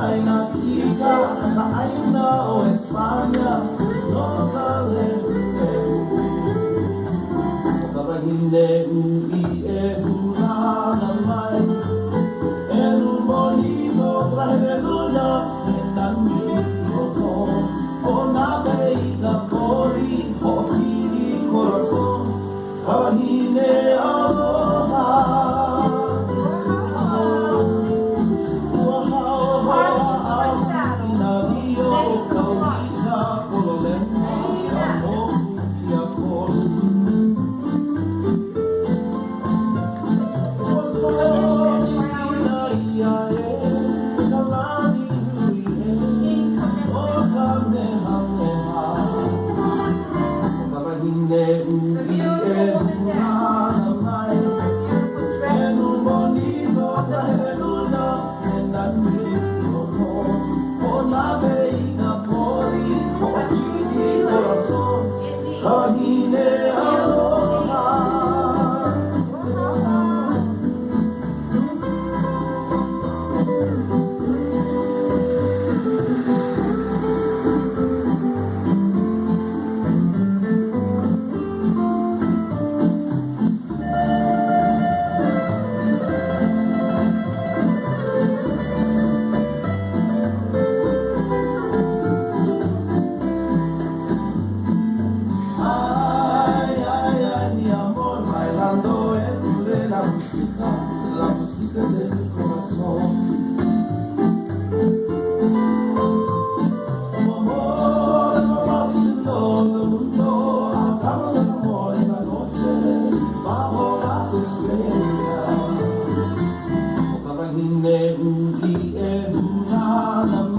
ay nakita na ay na o Espanya no kalente o kabahinde ui e hula na mai e un bonito traje de luna e nami o o na veiga pori o kiri corazón kabahinde aloha. La música de mi corazón. Como amor conociendo el mundo, hagamos el amor en la noche, bajo las estrellas. O kabahinde ui e hula na